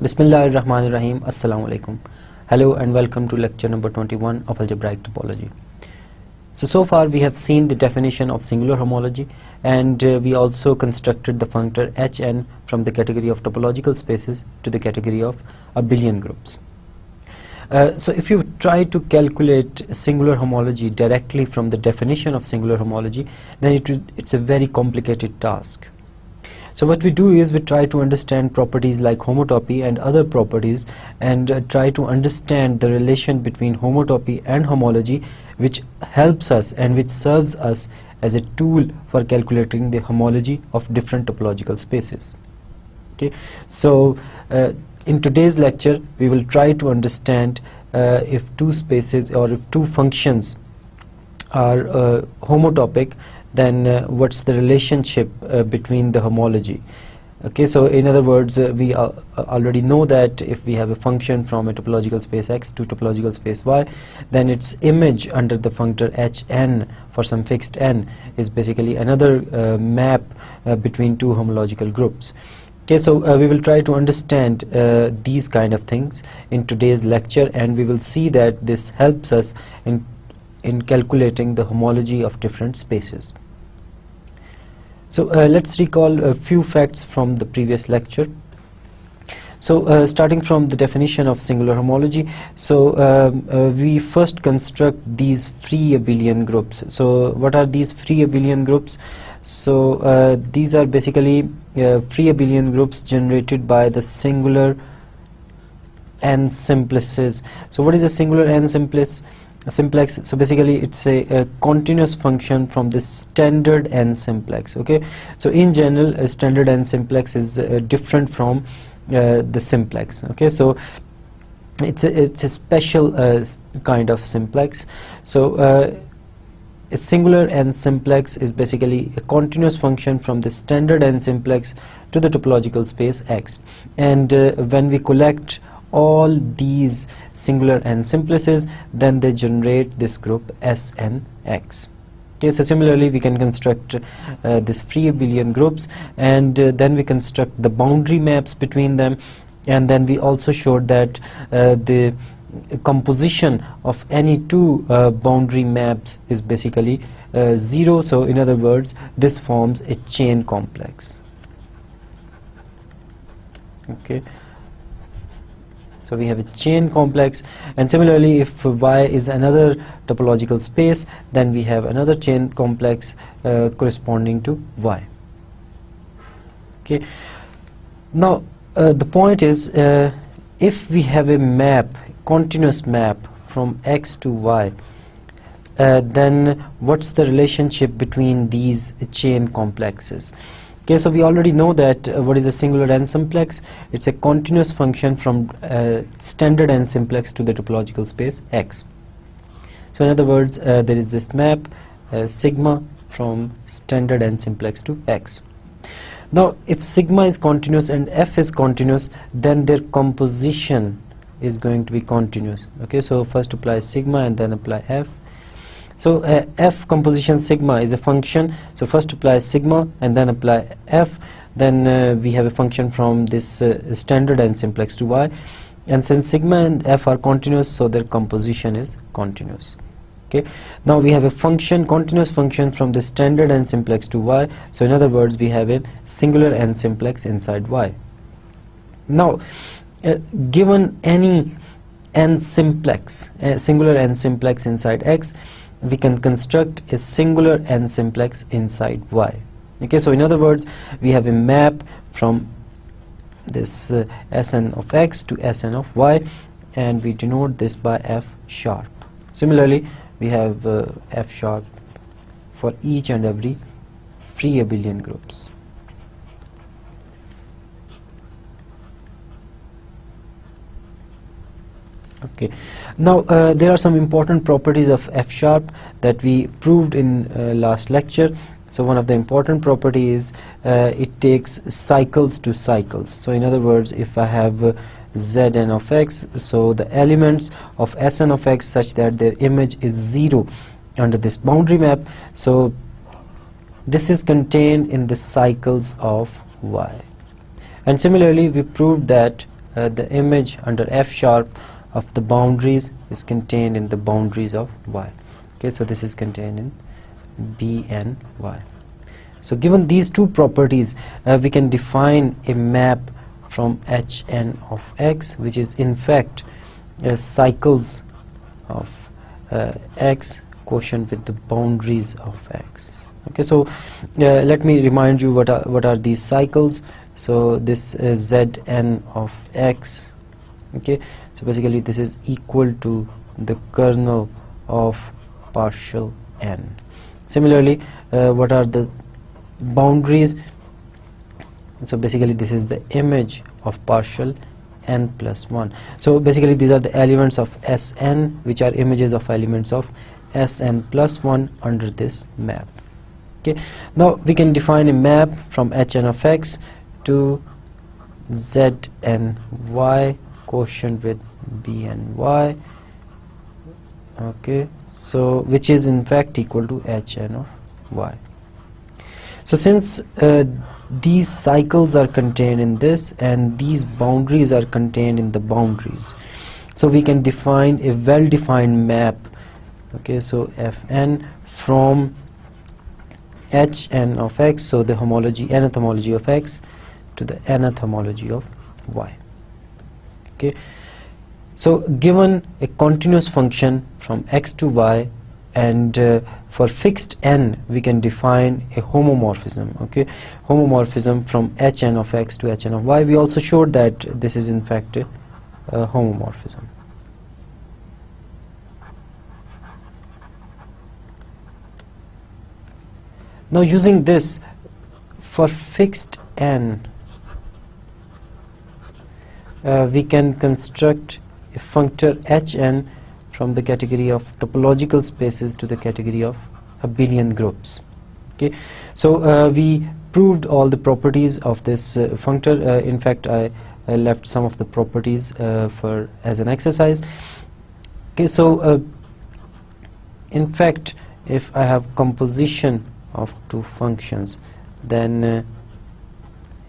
Bismillahirrahmanirrahim. Assalamu alaikum. Hello and welcome to lecture number 21 of Algebraic Topology. So far we have seen the definition of singular homology, and we also constructed the functor Hn from the category of topological spaces to the category of abelian groups. So if you try to calculate singular homology directly from the definition of singular homology, then it's a very complicated task. So what we do is we try to understand properties like homotopy and other properties, and try to understand the relation between homotopy and homology, which helps us and which serves us as a tool for calculating the homology of different topological spaces. Okay, so in today's lecture we will try to understand if two spaces or if two functions are homotopic, then what's the relationship between the homology. Okay, so in other words, we already know that if we have a function from a topological space X to topological space Y, then its image under the functor Hn for some fixed n is basically another map between two homological groups. Okay, so we will try to understand these kind of things in today's lecture, and we will see that this helps us in calculating the homology of different spaces. So let's recall a few facts from the previous lecture. So starting from the definition of singular homology, so we first construct these free abelian groups. So what are these free abelian groups? So these are basically free abelian groups generated by the singular n simplices. So what is a singular n simplex? So basically it's a continuous function from the standard n simplex. Okay, so in general a standard n simplex is different from the simplex. Okay, so it's a special kind of simplex. So a singular n simplex is basically a continuous function from the standard n simplex to the topological space X, and when we collect all these singular n simplices, then they generate this group Snx. Okay, so similarly we can construct this free abelian groups, and then we construct the boundary maps between them, and then we also showed that the composition of any two boundary maps is basically 0. So in other words, this forms a chain complex. Okay, so we have a chain complex, and similarly if Y is another topological space, then we have another chain complex corresponding to Y. Okay, now the point is, if we have a map, continuous map from X to Y, then what's the relationship between these chain complexes? Okay, so we already know that what is a singular n simplex? It's a continuous function from standard n simplex to the topological space X. So in other words, there is this map sigma from standard n simplex to X. Now if sigma is continuous and f is continuous, then their composition is going to be continuous. Okay, so first apply sigma and then apply f. So f composition sigma is a function, so first apply sigma and then apply f, then we have a function from this standard n simplex to Y, and since sigma and f are continuous, so their composition is continuous. Okay, now we have a function, continuous function from the standard n simplex to Y, so in other words we have a singular n simplex inside Y. Now given any n simplex, singular n simplex inside X, we can construct a singular n simplex inside Y. Okay, so in other words, we have a map from this Sn of X to Sn of Y, and we denote this by f sharp. Similarly, we have f sharp for each and every free abelian groups. Okay, now there are some important properties of f sharp that we proved in last lecture. So one of the important property is it takes cycles to cycles. So in other words, if I have Zn of X, so the elements of Sn of X such that their image is 0 under this boundary map, so this is contained in the cycles of Y. And similarly we proved that the image under f sharp of the boundaries is contained in the boundaries of y. Okay, so this is contained in b and y. So given these two properties, we can define a map from Hn of x, which is in fact cycles of x quotient with the boundaries of x. Okay, so let me remind you what are these cycles. So this is Zn of x. Okay, so basically this is equal to the kernel of partial n. Similarly, what are the boundaries? So basically this is the image of partial n plus 1. So basically these are the elements of Sn, which are images of elements of Sn plus 1 under this map. Okay, now we can define a map from Hn of x to Zn y quotient with b and y. Okay, so which is in fact equal to Hn of y. So since these cycles are contained in this and these boundaries are contained in the boundaries, so we can define a well-defined map. Okay, so Fn from Hn of x, so the homology, nth homology of x to the nth homology of y. Okay, so given a continuous function from x to y, and for fixed n we can define a homomorphism. Okay, homomorphism from Hn of x to Hn of y. We also showed that this is in fact a homomorphism. Now using this, for fixed n we can construct a functor Hn from the category of topological spaces to the category of abelian groups. Okay, so we proved all the properties of this functor. In fact, I left some of the properties for as an exercise. Okay, so in fact, if I have composition of two functions, then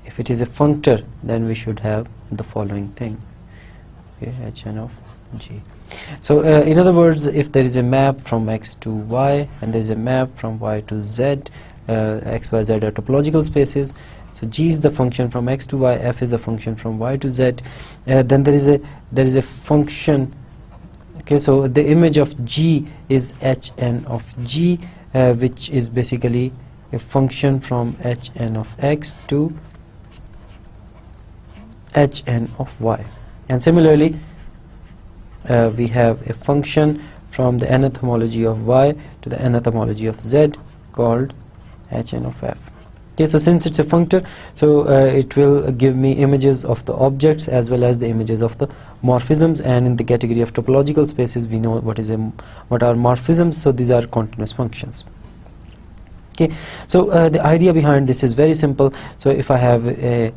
if it is a functor, then we should have the following thing. Okay, Hn of g. So in other words, if there is a map from x to y and there is a map from y to z, x, y, z are topological spaces. So g is the function from x to y, f is a function from y to z. Then there is a function. Okay, so the image of g is Hn of g, which is basically a function from Hn of x to Hn of y. And similarly, we have a function from the nth homology of y to the nth homology of z called Hn of f. Okay, so since it's a functor, so it will give me images of the objects as well as the images of the morphisms, and in the category of topological spaces we know what are morphisms, so these are continuous functions. Okay, so the idea behind this is very simple. So if I have a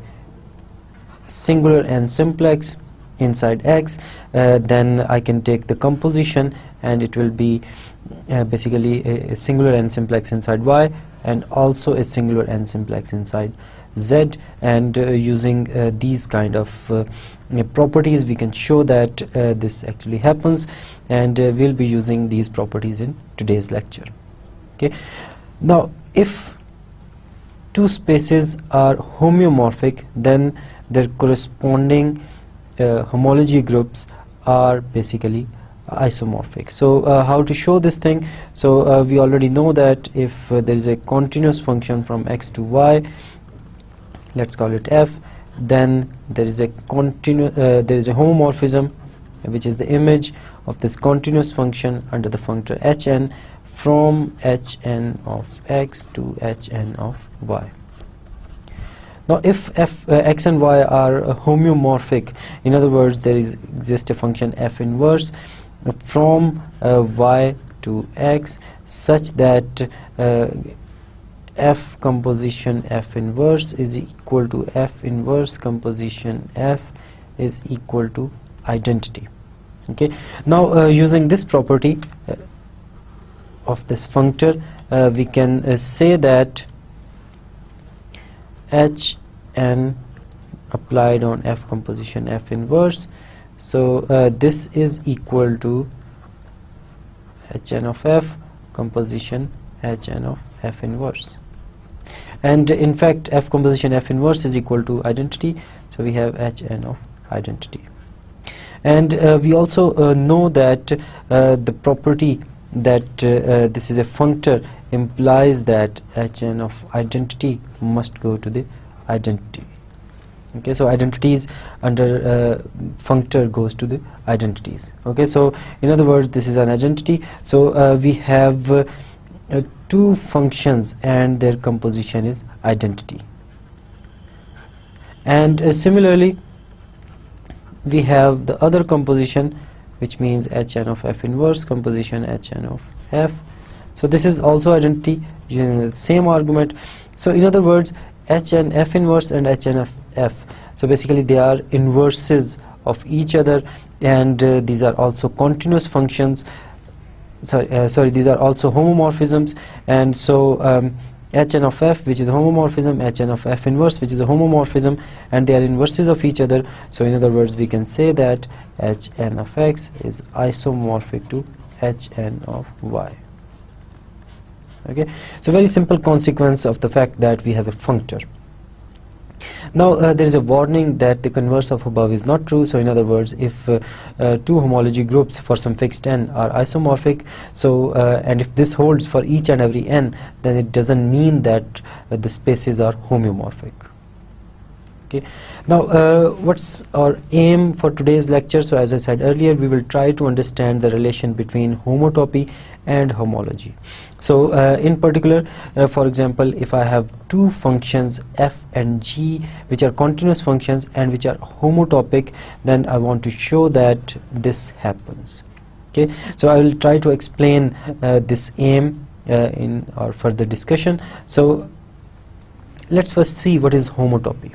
singular and simplex inside x, then I can take the composition and it will be basically a singular and simplex inside y and also a singular and simplex inside z, and using these kind of properties we can show that this actually happens, and we'll be using these properties in today's lecture. Okay, now if two spaces are homeomorphic, then their corresponding homology groups are basically isomorphic. So how to show this thing? So we already know that if there is a continuous function from x to y, let's call it f, then there is a homomorphism, which is the image of this continuous function under the functor Hn from Hn of x to Hn of y. Now if x and y are homeomorphic, in other words there exists a function f inverse from y to x such that f composition f inverse is equal to f inverse composition f is equal to identity. Okay, now using this property of this functor, we can say that Hn applied on F composition F inverse. So this is equal to Hn of F composition Hn of F inverse, and in fact F composition F inverse is equal to identity, so we have Hn of identity. And we also know that the property that this is a functor implies that Hn of identity must go to the identity. Okay, so identities under functor goes to the identities. Okay, so in other words, this is an identity. So we have two functions and their composition is identity. And similarly, we have the other composition, which means Hn of F inverse composition Hn of F. So this is also identity using the same argument. So in other words, Hn F inverse and Hn of F, so basically they are inverses of each other, and these are also continuous functions. Sorry, these are also homomorphisms. And so Hn of F, which is homomorphism, Hn of F inverse, which is a homomorphism, and they are inverses of each other. So in other words, we can say that Hn of X is isomorphic to Hn of Y. Okay, so very simple consequence of the fact that we have a functor. Now there is a warning that the converse of above is not true. So in other words, if two homology groups for some fixed n are isomorphic, so and if this holds for each and every n, then it doesn't mean that the spaces are homeomorphic. Okay, now what's our aim for today's lecture? So as I said earlier, we will try to understand the relation between homotopy and homology. So in particular, for example, if I have two functions f and g which are continuous functions and which are homotopic, then I want to show that this happens. Okay, so I will try to explain this aim in our further discussion. So let's first see what is homotopy.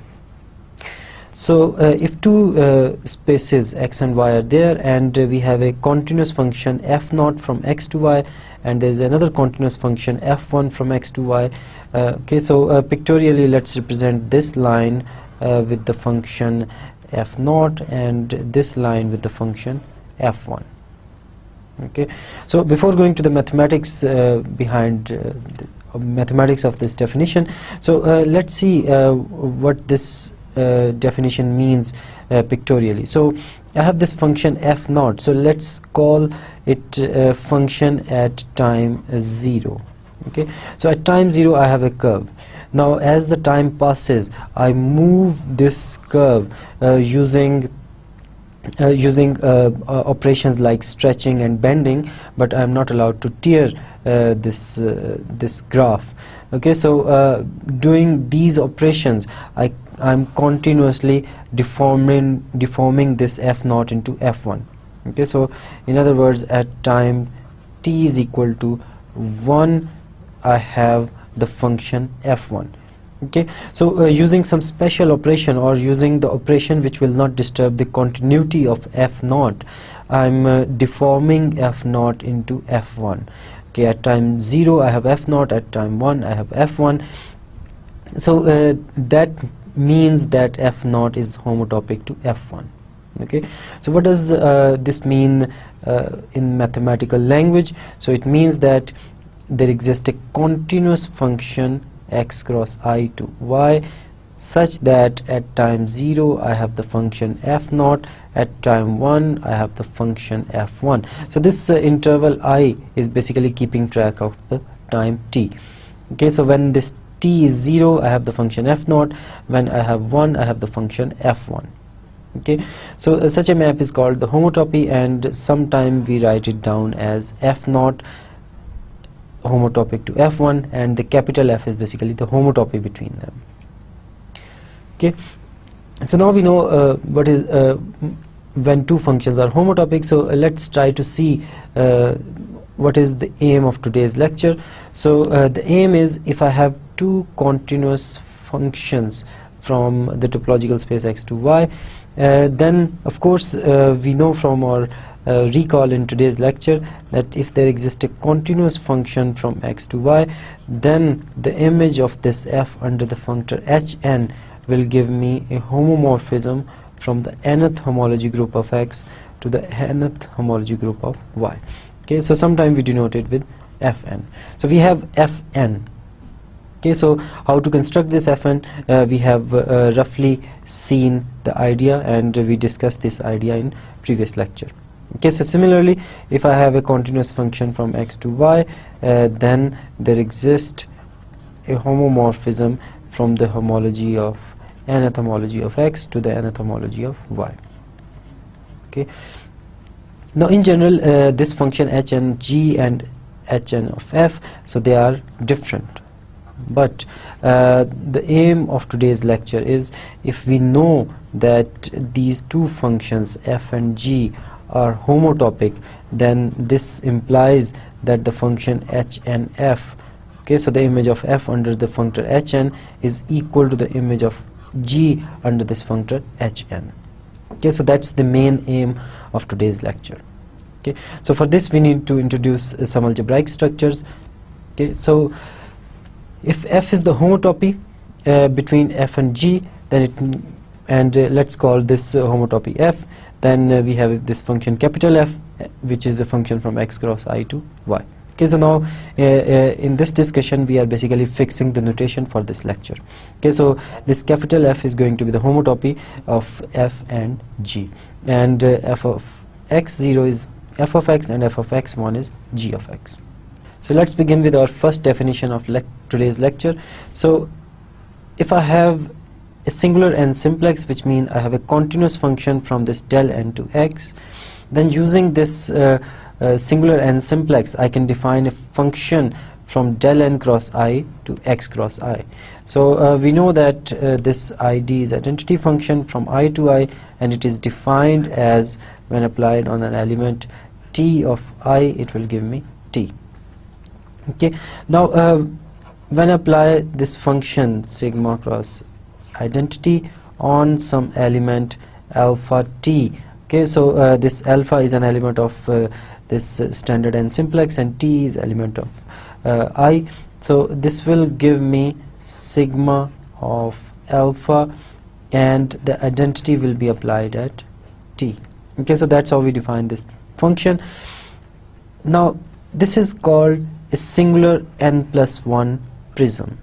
So if two spaces x and y are there, and we have a continuous function f naught from x to y, and there is another continuous function f1 from x to y. Okay, so pictorially let's represent this line with the function f naught and this line with the function f1. Okay, so before going to the mathematics behind the mathematics of this definition, so let's see what this definition means pictorially. So I have this function f naught, so let's call it function at time 0. Okay, so at time 0 I have a curve. Now as the time passes, I move this curve using operations like stretching and bending, but I am not allowed to tear this graph. Okay, so doing these operations, I'm continuously deforming this f naught into f1. Okay, so in other words, at time t is equal to 1, I have the function f1. Okay, so using some special operation, or using the operation which will not disturb the continuity of f naught, I'm deforming f naught into f1. Okay, at time 0 I have f naught, at time 1 I have f1. So that means that f naught is homotopic to f1. Okay, so what does this mean in mathematical language? So it means that there exists a continuous function x cross I to y such that at time 0 I have the function f naught, at time 1 I have the function f1. So this interval I is basically keeping track of the time t. Okay, so when this t is 0, I have the function f naught. When I have 1, I have the function f1. Okay, so such a map is called the homotopy, and sometime we write it down as f naught homotopic to f1, and the capital F is basically the homotopy between them. Okay, so now we know what is when two functions are homotopic. So let's try to see what is the aim of today's lecture. So the aim is, if I have two continuous functions from the topological space x to y, then of course we know from our recall in today's lecture that if there exists a continuous function from x to y, then the image of this f under the functor hn will give me a homomorphism from the nth homology group of X to the nth homology group of Y. Okay, so sometimes we denote it with Fn. So we have Fn. Okay, so how to construct this Fn? We have roughly seen the idea, and we discussed this idea in previous lecture. Okay, so similarly, if I have a continuous function from X to Y, then there exists a homomorphism from the homology of nth homology of X to the nth homology of Y. Okay, now in general, this function HNG and HN of F, so they are different, but the aim of today's lecture is, if we know that these two functions F and G are homotopic, then this implies that the function HNF, okay, so the image of F under the functor HN is equal to the image of G under this functor HN. Okay, so that's the main aim of today's lecture. Okay, so for this we need to introduce some algebraic structures. Okay, so if F is the homotopy between F and G, then let's call this homotopy F, then we have this function capital F, which is a function from X cross I to Y. Okay, so now in this discussion we are basically fixing the notation for this lecture. Okay, so this capital F is going to be the homotopy of F and G, and F of X0 is F of X and F of X1 is G of X. So let's begin with our first definition of today's lecture. So if I have a singular n simplex, which means I have a continuous function from this del n to x, then using this singular n simplex, I can define a function from del n cross I to x cross I. So we know that this ID is identity function from I to I, and it is defined as, when applied on an element t of I, it will give me t. Okay, now when I apply this function sigma cross identity on some element alpha t, okay, so this alpha is an element of this standard n simplex, and t is element of I, so this will give me sigma of alpha, and the identity will be applied at t. Okay, so that's how we define this function. Now this is called a singular n plus 1 prism.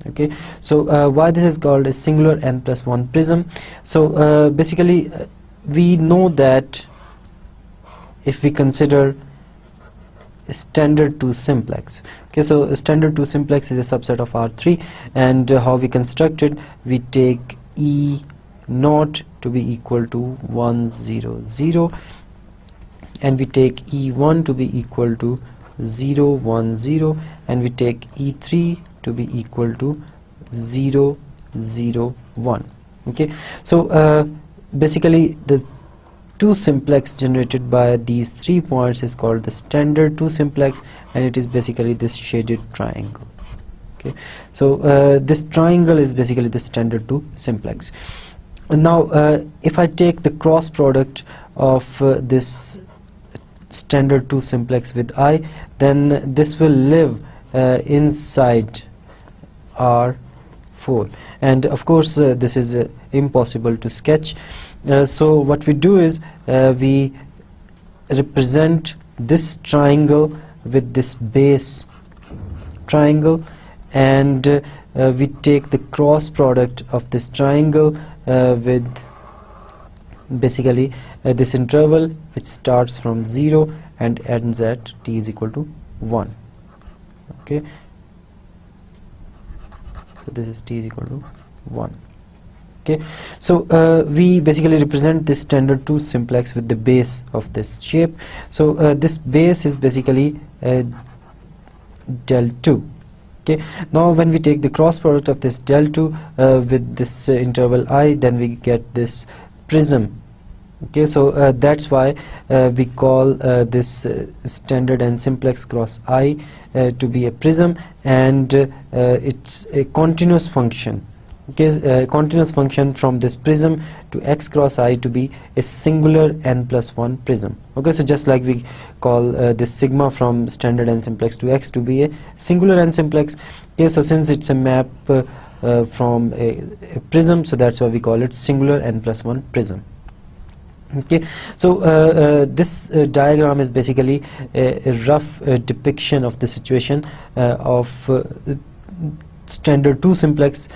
Okay, so why this is called a singular n plus 1 prism? So basically we know that if we consider a standard 2 simplex, okay, so a standard 2 simplex is a subset of R3, and how we construct it, we take E naught to be equal to 1 0 0, and we take E1 to be equal to 0 1 0, and we take E3 to be equal to 0 0 1. Okay, so basically the 2 simplex generated by these 3 points is called the standard 2 simplex, and it is basically this shaded triangle. Okay, so this triangle is basically the standard 2 simplex. Now if I take the cross product of this standard 2 simplex with I, then this will live inside R4, and of course this is impossible to sketch. So what we do is we represent this triangle with this base triangle, and we take the cross product of this triangle with basically this interval which starts from 0 and ends at t is equal to 1. Okay, so this is t is equal to 1. Okay, so we basically represent this standard 2 simplex with the base of this shape. So this base is basically del 2. Okay, now when we take the cross product of this del 2 with this interval I, then we get this prism. Okay, so that's why we call this standard n simplex cross I to be a prism, and it's a continuous function. Okay, a continuous function from this prism to x cross I to be a singular n plus 1 prism. Okay, so just like we call this sigma from standard n simplex to x to be a singular n simplex. Okay, so since it's a map from a prism, so that's why we call it singular n+1 prism. Okay, so this diagram is basically a rough depiction of the situation of standard 2 simplex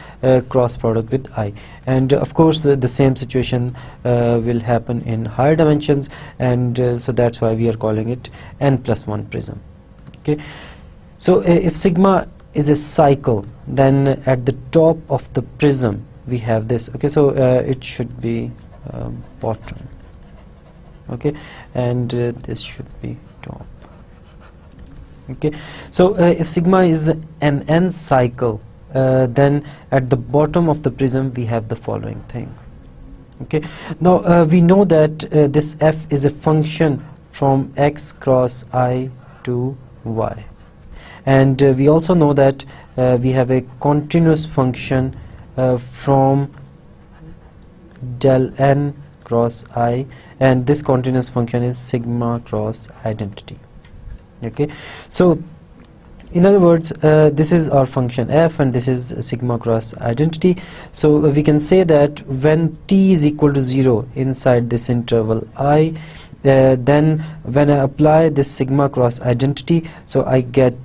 cross product with I, and of course the same situation will happen in higher dimensions, and so that's why we are calling it n+1 prism. Okay, so if sigma is a cycle, then at the top of the prism we have this. Okay, so it should be bottom, okay, and this should be top. Okay, so if sigma is an n cycle, then at the bottom of the prism we have the following thing. Okay, now we know that this f is a function from x cross I to y, and we also know that we have a continuous function from del n cross I, and this continuous function is sigma cross identity. Okay, so in other words, this is our function f, and this is sigma cross identity. So we can say that when t is equal to 0 inside this interval I, then when I apply this sigma cross identity, so I get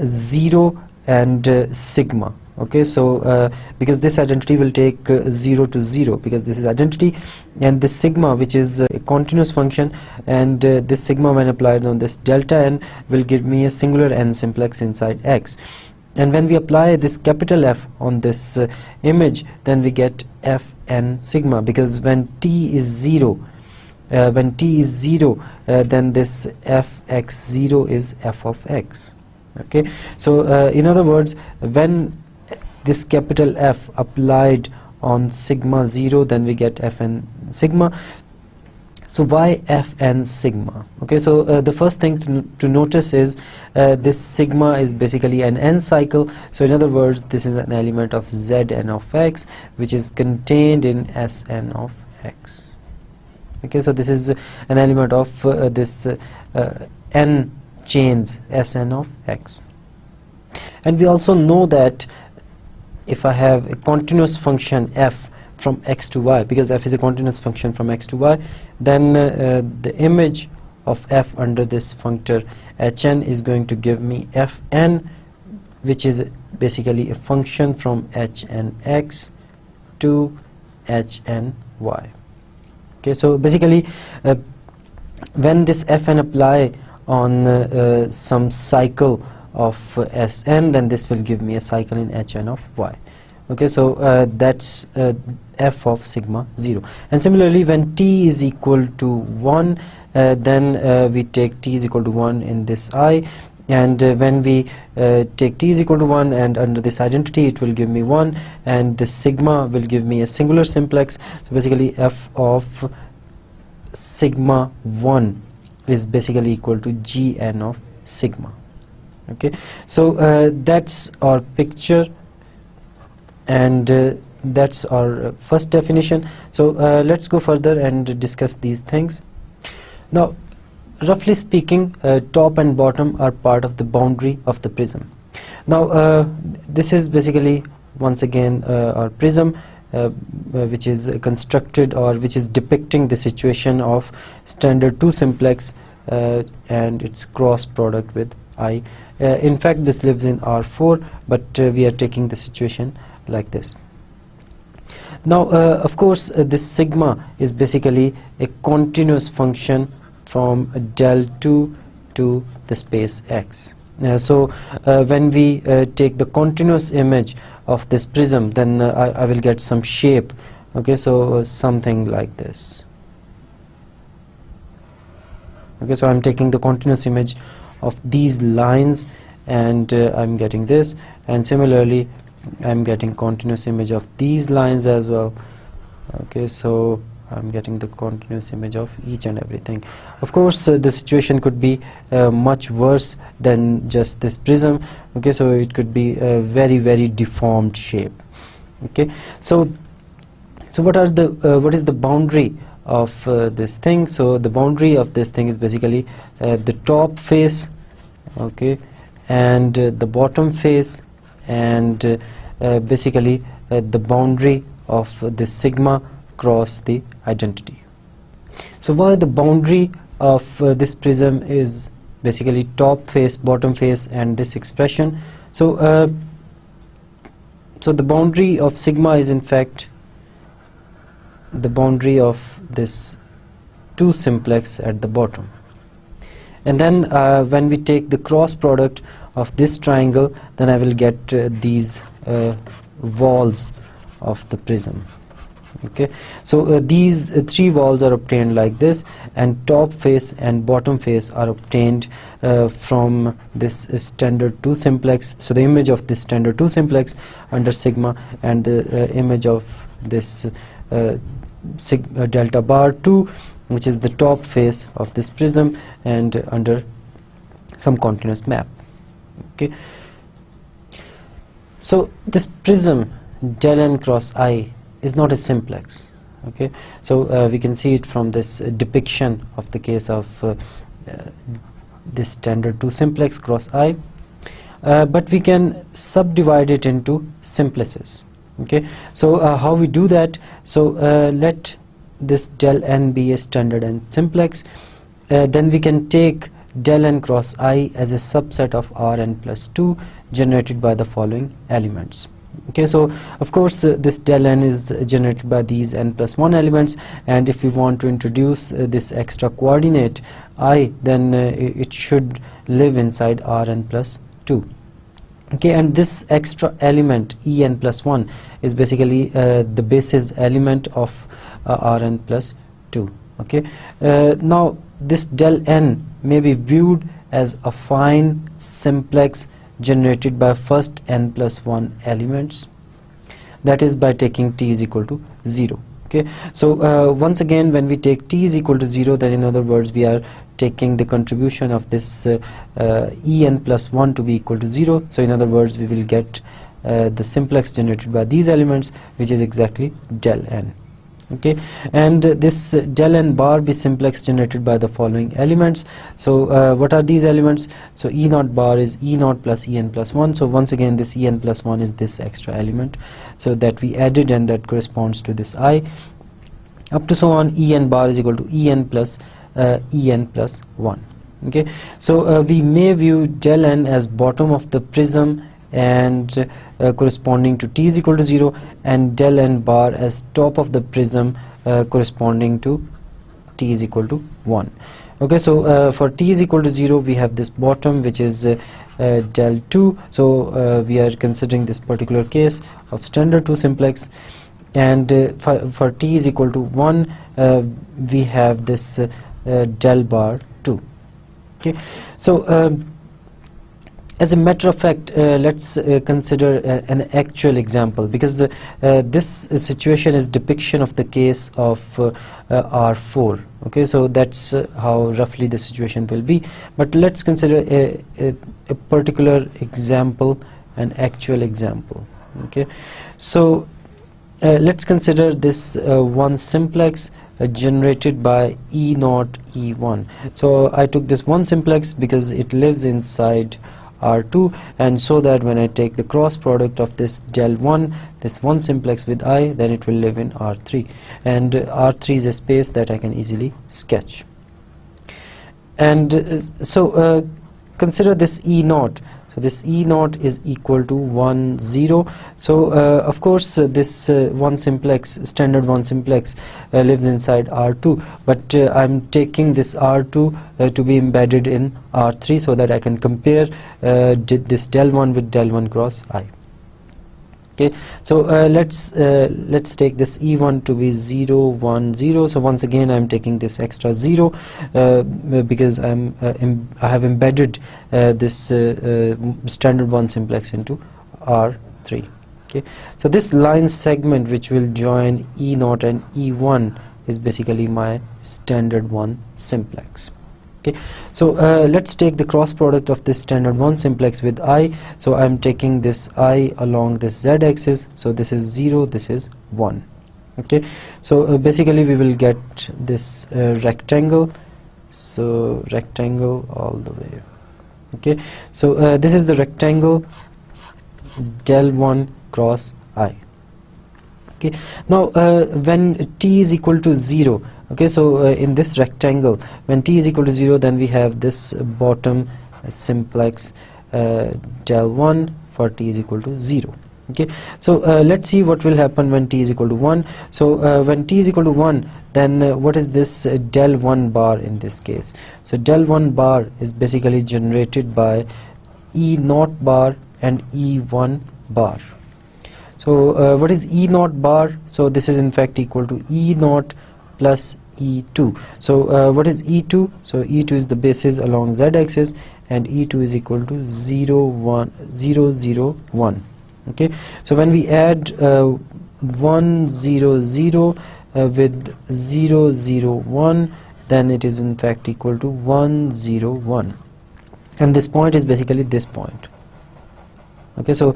0 and sigma. Okay, so because this identity will take 0 to 0, because this is identity, and this sigma, which is a continuous function, and this sigma when applied on this delta n will give me a singular n simplex inside x. And when we apply this capital F on this image, then we get fn sigma, because when t is 0, then this fx0 is f of x. Okay, so in other words, when this capital F applied on sigma 0, then we get fn sigma. So why fn sigma? Okay, so the first thing to notice is this sigma is basically an n cycle. So in other words, this is an element of Zn of x, which is contained in Sn of x. Okay, so this is an element of this n chains Sn of x. And we also know that if I have a continuous function f from x to y, because f is a continuous function from x to y, then the image of f under this functor hn is going to give me fn, which is basically a function from hnx to hny. Okay, so basically when this fn apply on some cycle of Sn, then this will give me a cycle in Hn of y. Okay, so that's f of sigma 0. And similarly, when t is equal to 1, then we take t is equal to 1 in this I, and when we take t is equal to 1 and under this identity, it will give me 1, and this sigma will give me a singular simplex. So basically f of sigma 1 is basically equal to gn of sigma. Okay, so that's our picture, and that's our first definition. So let's go further and discuss these things. Now, roughly speaking, top and bottom are part of the boundary of the prism. Now this is basically once again our prism, which is constructed, or which is depicting the situation of standard 2 simplex and its cross product with I. In fact, this lives in R4, but we are taking the situation like this. Now of course this sigma is basically a continuous function from del 2 to the space x. So when we take the continuous image of this prism, then I will get some shape. Okay, so something like this. Okay, so I'm taking the continuous image of these lines, and I'm getting this, and similarly I'm getting continuous image of these lines as well. Okay, so I'm getting the continuous image of each and everything. Of course the situation could be much worse than just this prism. Okay, so it could be a very deformed shape. Okay, so what is the boundary of this thing? So the boundary of this thing is basically the top face, okay, and the bottom face, and basically the boundary of this sigma cross the identity. So while the boundary of this prism is basically top face, bottom face, and this expression, so so the boundary of sigma is in fact the boundary of this 2 simplex at the bottom. And then when we take the cross product of this triangle, then I will get these walls of the prism. Okay, so these 3 walls are obtained like this, and top face and bottom face are obtained from this standard 2 simplex. So the image of this standard 2 simplex under sigma, and the image of this delta bar 2, which is the top face of this prism, and under some continuous map. Okay, so this prism del n cross I is not a simplex. Okay, so we can see it from this depiction of the case of this standard 2 simplex cross I, but we can subdivide it into simplices. Okay, so how we do that? So let this del n be a standard n simplex, then we can take del n cross I as a subset of Rn plus 2 generated by the following elements. Okay, so of course this del n is generated by these n plus 1 elements, and if we want to introduce this extra coordinate I, then it should live inside Rn plus 2. Okay, and this extra element En plus 1 is basically the basis element of Rn plus 2. Okay, now this del n may be viewed as a fine simplex generated by first n plus 1 elements, that is by taking t is equal to 0. Okay, so once again, when we take t is equal to 0, then in other words we are taking the contribution of this En plus 1 to be equal to 0. So in other words we will get the simplex generated by these elements, which is exactly del n. Okay, and this del n bar be simplex generated by the following elements. So what are these elements? So E naught bar is E naught plus En plus 1. So once again this En plus 1 is this extra element, so that we added, and that corresponds to this I, up to so on. En bar is equal to En plus 1. Okay, so we may view del n as bottom of the prism and corresponding to t is equal to 0, and del n bar as top of the prism corresponding to t is equal to 1. Okay, so for t is equal to 0 we have this bottom, which is del 2. So we are considering this particular case of standard 2 simplex, and for t is equal to 1 we have this del bar 2. Okay, so as a matter of fact, let's consider an actual example, because this situation is depiction of the case of R4. Okay, so that's how roughly the situation will be, but let's consider a particular example, an actual example. Okay, so let's consider this one simplex generated by E naught E1. So I took this one simplex because it lives inside R2, and so that when I take the cross product of this del 1, this one simplex with I, then it will live in R3, and R3 is a space that I can easily sketch. And so consider this E naught. So this E naught is equal to 1 0. So of course this one simplex, standard one simplex, lives inside R2, but I'm taking this R2 to be embedded in R3, so that I can compare this del 1 with del 1 cross I. Okay, so let's take this E1 to be 0 1 0. So once again I'm taking this extra 0 because I have embedded this standard one simplex into R3. Okay, so this line segment which will join E0 and E1 is basically my standard one simplex. Okay, so let's take the cross product of this standard one simplex with I. So I'm taking this I along this z-axis, so this is 0, this is 1. Okay, so basically we will get this rectangle, so rectangle all the way. Okay, so this is the rectangle del 1 cross I. Okay, now when t is equal to 0, okay, so in this rectangle, when t is equal to 0, then we have this bottom simplex del 1 for t is equal to 0. Okay, so let's see what will happen when t is equal to 1. So when t is equal to 1, then what is this del 1 bar in this case? So del 1 bar is basically generated by E0 bar and E1 bar. So what is E0 bar? So this is in fact equal to E0 plus E2. So what is E2? So E2 is the basis along Z axis, and E2 is equal to 0 1 0 0 1. Okay, so when we add 1 0 0 with 0 0 1, then it is in fact equal to 1 0 1, and this point is basically this point. Okay, so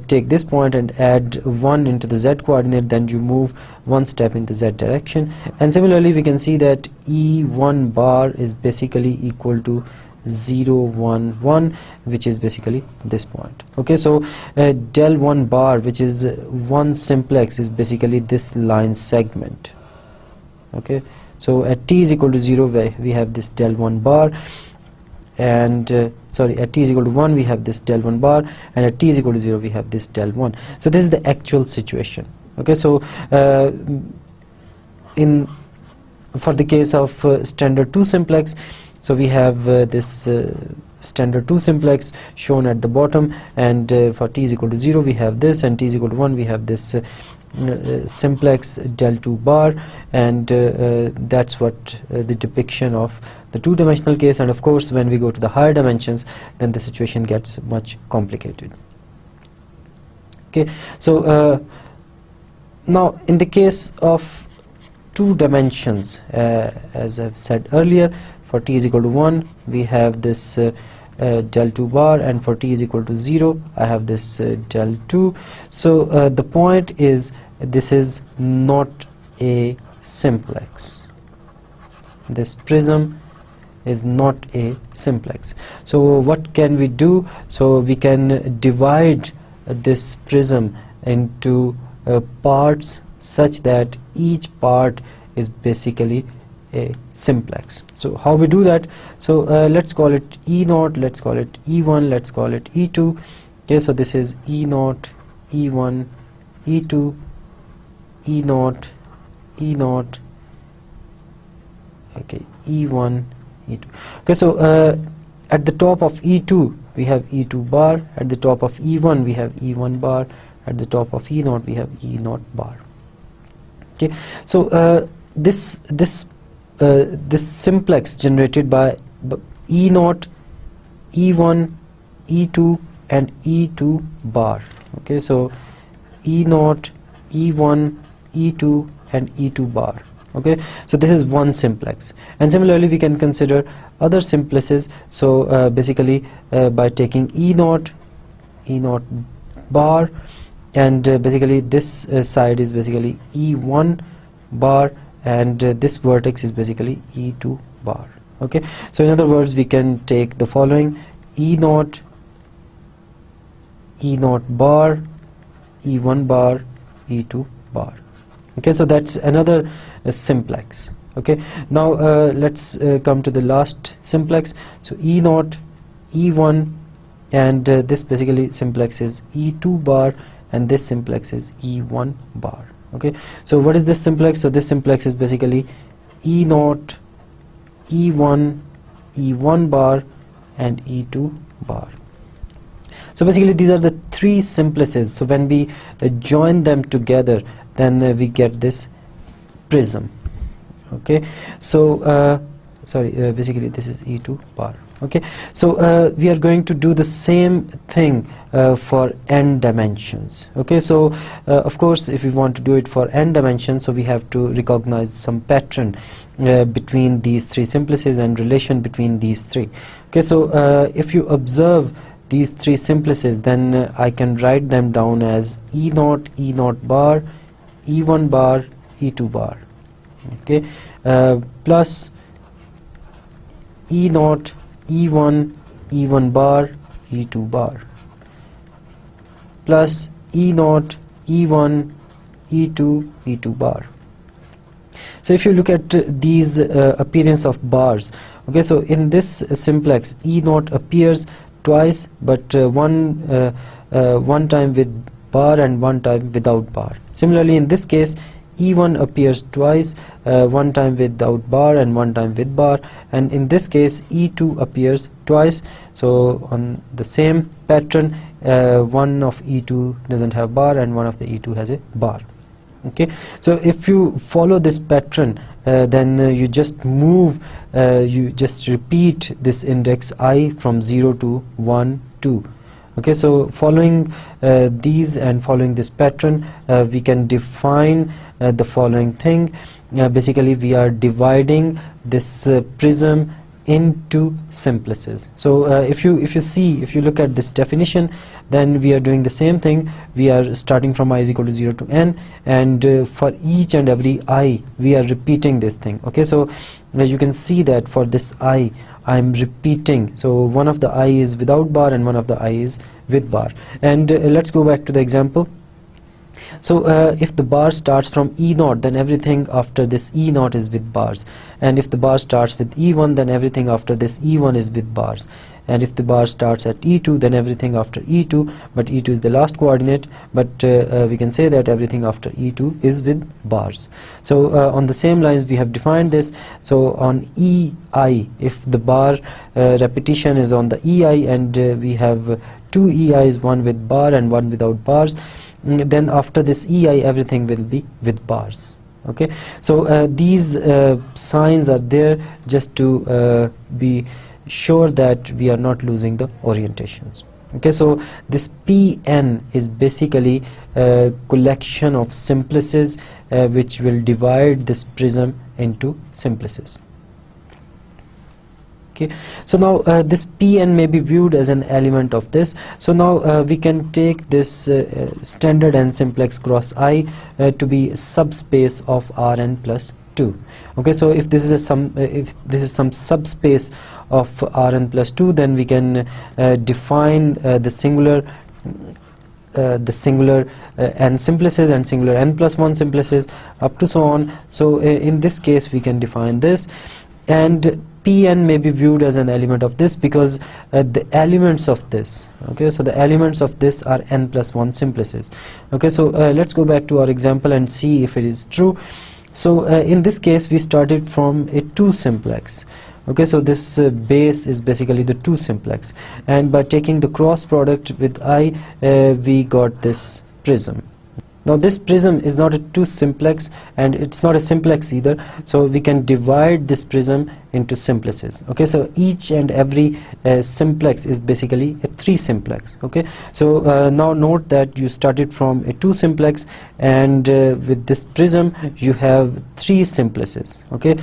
take this point and add 1 into the z coordinate, then you move one step in the z direction, and similarly we can see that E1 bar is basically equal to 0 1 1, which is basically this point. Okay, so del 1 bar, which is one simplex, is basically this line segment. Okay, so at t is equal to 0 we have this del 1 bar, and at t is equal to 1 we have this del 1 bar, and at t is equal to 0 we have this del 1. So this is the actual situation. Okay, so for the case of standard 2 simplex, so we have this standard 2 simplex shown at the bottom, and for t is equal to 0 we have this, and t is equal to 1 we have this simplex del 2 bar, and that's what the depiction of the two-dimensional case. And of course when we go to the higher dimensions, then the situation gets much complicated. Okay, so now in the case of 2 dimensions, as I've said earlier, for t is equal to 1 we have this del 2 bar, and for t is equal to 0 I have this del 2. So the point is, this is not a simplex. This prism is not a simplex. So what can we do? So we can divide this prism into parts such that each part is basically a simplex. So how we do that? So let's call it E0, let's call it E1, let's call it E2. Okay, so this is E0, E1, E2, E0, E0, okay, E1, E2. Okay, so at the top of E2 we have E2 bar, at the top of E1 we have E1 bar, at the top of E0 we have E0 bar. Okay, so this simplex generated by E0, E1, E2 and E2 bar. Okay, so E0, E1, E2 and E2 bar. Okay, so this is one simplex, and similarly we can consider other simplexes. So basically by taking E0 bar, and basically this side is basically E1 bar, and this vertex is basically E2 bar. Okay, so in other words we can take the following: E0 bar, E1 bar, E2 bar. Okay, so that's another simplex. Okay, now let's come to the last simplex. So E0, E1, and this basically simplex is E2 bar, and this simplex is E1 bar. Okay, so what is this simplex? So this simplex is basically E0, E1, E1 bar and E2 bar. So basically these are the 3 simplexes. So when we join them together, then we get this prism. Okay, so basically this is E2 bar. Okay, so we are going to do the same thing for n dimensions. Okay, so of course if we want to do it for n dimensions, so we have to recognize some pattern between these 3 simplexes and relation between these 3. Okay, so if you observe these 3 simplexes, then I can write them down as E0, E0 bar, E1 bar, E2 bar. Okay, plus E0, E1, E1 bar, E2 bar, plus E0, E1, E2, E2 bar. So if you look at these appearance of bars, okay, so in this simplex E0 appears twice, but one time with bar and one time without bar. Similarly in this case E1 appears twice, one time without bar and one time with bar, and in this case E2 appears twice. So on the same pattern, one of E2 doesn't have bar and one of the E2 has a bar. Okay, so if you follow this pattern, then you just move, you just repeat this index I from 0 to 1, 2. Okay, so following these and following this pattern, we can define the following thing. Basically we are dividing this prism into simplices. So if you look at this definition, then we are doing the same thing. We are starting from I is equal to 0 to n, and for each and every I we are repeating this thing. Okay, so you can see that for this I am repeating, so one of the I is without bar and one of the I is with bar. And let's go back to the example. So if the bar starts from E0, then everything after this E0 is with bars, and if the bar starts with E1, then everything after this E1 is with bars, and if the bar starts at E2, then everything after E2, but E2 is the last coordinate, but we can say that everything after E2 is with bars. So on the same lines we have defined this. So on EI, if the bar repetition is on the EI, and we have two EIs, one with bar and one without bars, then after this EI everything will be with bars. Okay, so these signs are there just to be sure that we are not losing the orientations. Okay, so this Pn is basically a collection of simplices which will divide this prism into simplices. Okay, so now this Pn may be viewed as an element of this. So now we can take this standard n simplex cross I to be subspace of Rn plus 2. Okay, so if this is some subspace of Rn plus 2, then we can define the singular n simplices and singular n plus 1 simplices up to so on. So in this case we can define this, and Pn may be viewed as an element of this because the elements of this, okay, so the elements of this are n plus 1 simplices. Okay, so let's go back to our example and see if it is true. So in this case we started from a 2 simplex. Okay, so this base is basically the 2 simplex, and by taking the cross product with I, we got this prism. Now this prism is not a 2 simplex and it's not a simplex either, so we can divide this prism into simplices. Okay, so each and every simplex is basically a 3 simplex. Okay, so now note that you started from a 2 simplex, and with this prism you have 3 simplices. Okay,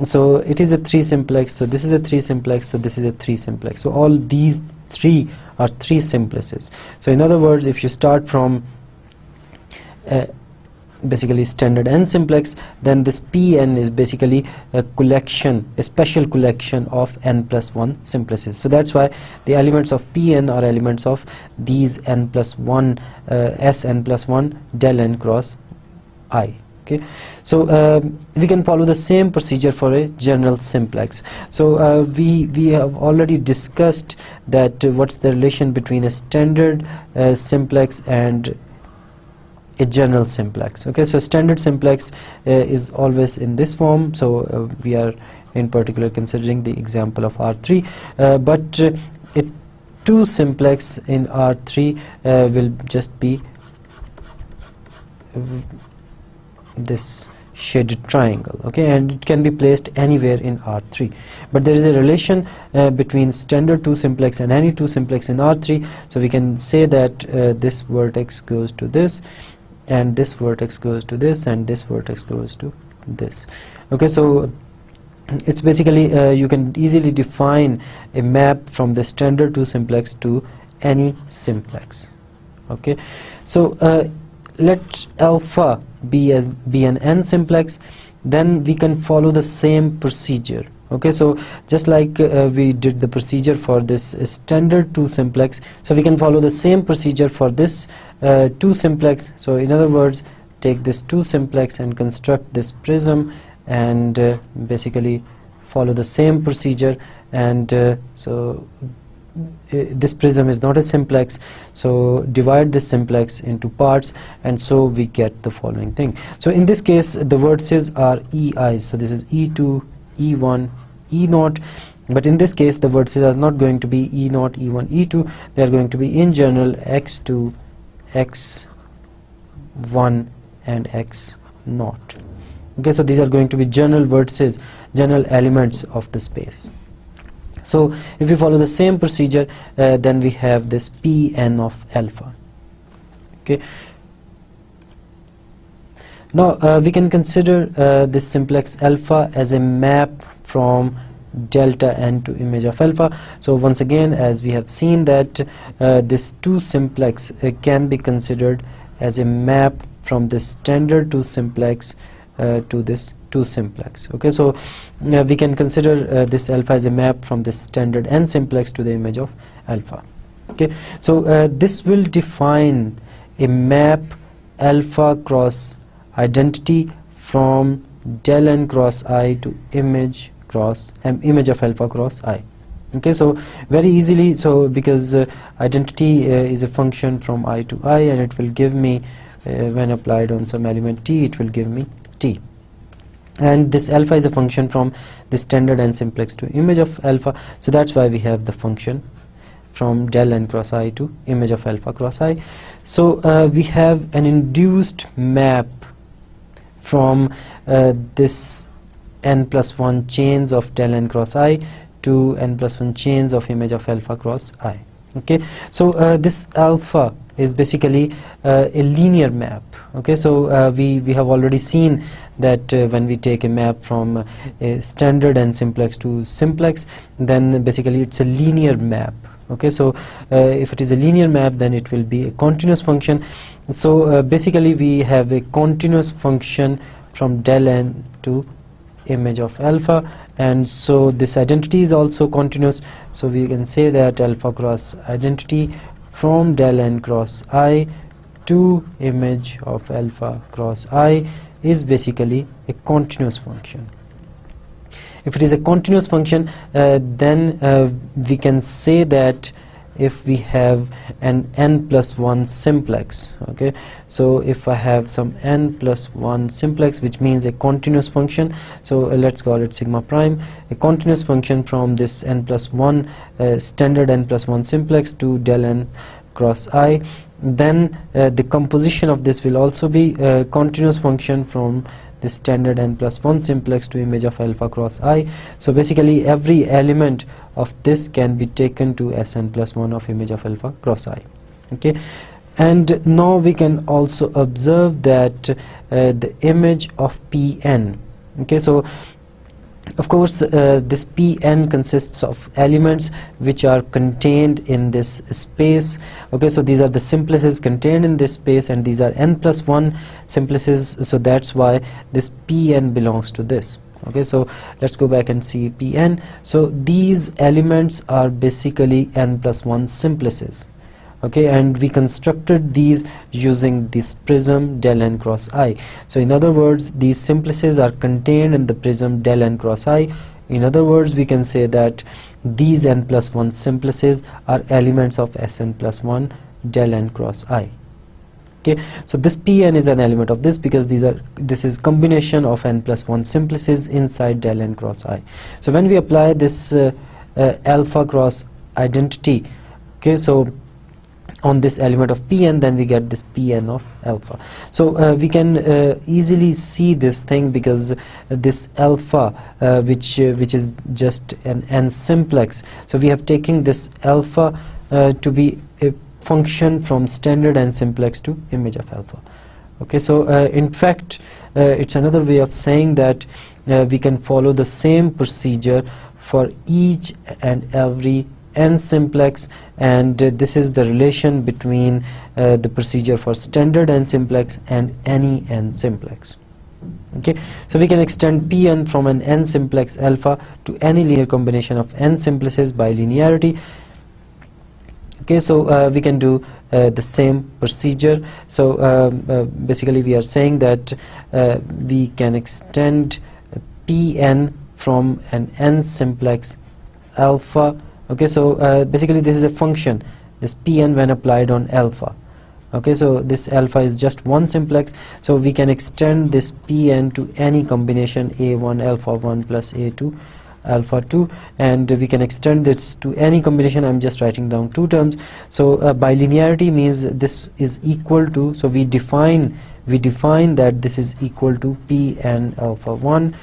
so it is a 3 simplex, so this is a 3 simplex, so this is a 3 simplex, so all these 3 are 3 simplices. So in other words, if you start from basically standard n simplex, then this Pn is basically a collection, a special collection of n plus 1 simplices. So that's why the elements of Pn are elements of these n plus 1 Sn plus 1 del n cross I. Okay, so we can follow the same procedure for a general simplex. So we have already discussed that what's the relation between a standard simplex and a general simplex. Okay, so standard simplex is always in this form, so we are in particular considering the example of R3, but a 2 simplex in R3 will just be this shaded triangle. Okay, and it can be placed anywhere in R3, but there is a relation between standard 2 simplex and any 2 simplex in R3, so we can say that this vertex goes to this, and this vertex goes to this, and this vertex goes to this. Okay, so it's basically you can easily define a map from the standard 2 simplex to any simplex. Okay, so let alpha be an n simplex, then we can follow the same procedure. Okay, so just like we did the procedure for this standard 2 simplex, so we can follow the same procedure for this 2 simplex. So in other words, take this 2 simplex and construct this prism, and basically follow the same procedure. And this prism is not a simplex, so divide this simplex into parts, and so we get the following thing. So in this case, the vertices are EIs, so this is E2, E1, E0, but in this case the vertices are not going to be E0, E1, E2, they are going to be in general X2, X1 and X0. Okay, so these are going to be general vertices, general elements of the space. So if we follow the same procedure, then we have this Pn of alpha. Okay, now we can consider this simplex alpha as a map from delta n to image of alpha. So once again, as we have seen that this 2 simplex can be considered as a map from this standard 2 simplex to this 2 simplex. Okay, so we can consider this alpha as a map from this standard n simplex to the image of alpha. Okay, so this will define a map alpha cross identity from del n cross I to image of alpha cross I. Okay, so very easily, so because identity is a function from I to I, and it will give me when applied on some element t, it will give me t, and this alpha is a function from the standard n simplex to image of alpha, so that's why we have the function from del n cross I to image of alpha cross I. So we have an induced map from this n plus 1 chains of del n cross I to n plus 1 chains of image of alpha cross I. Okay, so this alpha is basically a linear map. Okay, so we have already seen that when we take a map from a standard n simplex to simplex, then basically it's a linear map. Okay, so if it is a linear map, then it will be a continuous function. So basically we have a continuous function from del n to image of alpha, and so this identity is also continuous, so we can say that alpha cross identity from del n cross I to image of alpha cross I is basically a continuous function. If it is a continuous function, then we can say that if we have an n plus 1 simplex, okay, so if I have some n plus 1 simplex, which means a continuous function, so let's call it sigma prime, a continuous function from this n plus 1 standard n plus 1 simplex to del n cross I, then the composition of this will also be a continuous function from the standard n plus 1 simplex to image of alpha cross I. So basically every element of this can be taken to Sn plus 1 of image of alpha cross I. Okay, and now we can also observe that the image of Pn. Okay, so of course this Pn consists of elements which are contained in this space. Okay, so these are the simplices contained in this space, and these are n plus 1 simplices, so that's why this Pn belongs to this. Okay, so let's go back and see Pn. So these elements are basically n plus 1 simplices. Okay, and we constructed these using this prism del n cross I. So in other words, these simplices are contained in the prism del n cross I. In other words, we can say that these n plus 1 simplices are elements of Sn plus 1 del n cross I. Okay, so this Pn is an element of this because this is combination of n plus 1 simplices inside del n cross I. So when we apply this alpha cross identity, okay, so on this element of Pn, then we get this Pn of alpha. So we can easily see this thing because this alpha which is just an n simplex, so we have taken this alpha to be a function from standard n simplex to image of alpha. Okay, so in fact it's another way of saying that we can follow the same procedure for each and every n simplex, and this is the relation between the procedure for standard n simplex and any n simplex. Okay, so we can extend Pn from an n simplex alpha to any linear combination of n simplices by linearity. Okay, so we can do the same procedure. So basically we are saying that we can extend Pn from an n simplex alpha. Okay, so basically this is a function, this Pn when applied on alpha. Okay, so this alpha is just one simplex, so we can extend this Pn to any combination a1 alpha 1 plus a2 alpha 2, and we can extend this to any combination. I'm just writing down two terms. So by linearity means this is equal to, so we define that this is equal to Pn alpha 1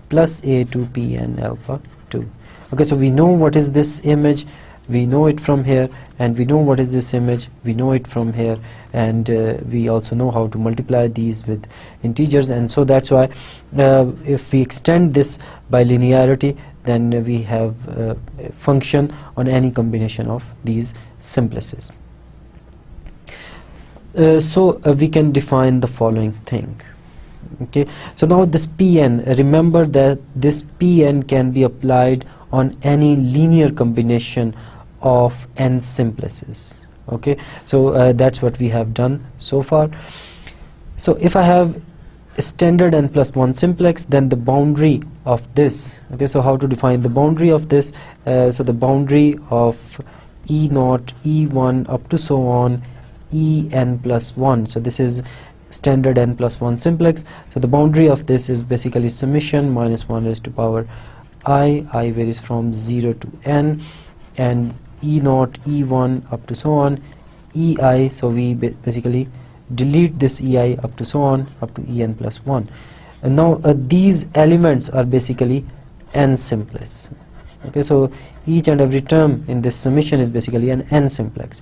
plus a2 Pn alpha 2. Okay, so we know what is this image, we know it from here, and we know what is this image, we know it from here, and we also know how to multiply these with integers. And so that's why if we extend this by linearity, then we have a function on any combination of these simplices. So we can define the following thing. Okay, so now this Pn, remember that this Pn can be applied on any linear combination of n simplices. Okay, so that's what we have done so far. So if I have a standard n plus 1 simplex, then the boundary of this, okay, so how to define the boundary of this? So the boundary of e0, e1 up to so on en plus 1, so this is standard n plus 1 simplex. So the boundary of this is basically summation minus 1 raised to power I varies from 0 to n, and e0, e1 up to so on ei, so we basically delete this ei up to so on up to en plus 1. And now these elements are basically n simplex. Okay, so each and every term in this summation is basically an n simplex.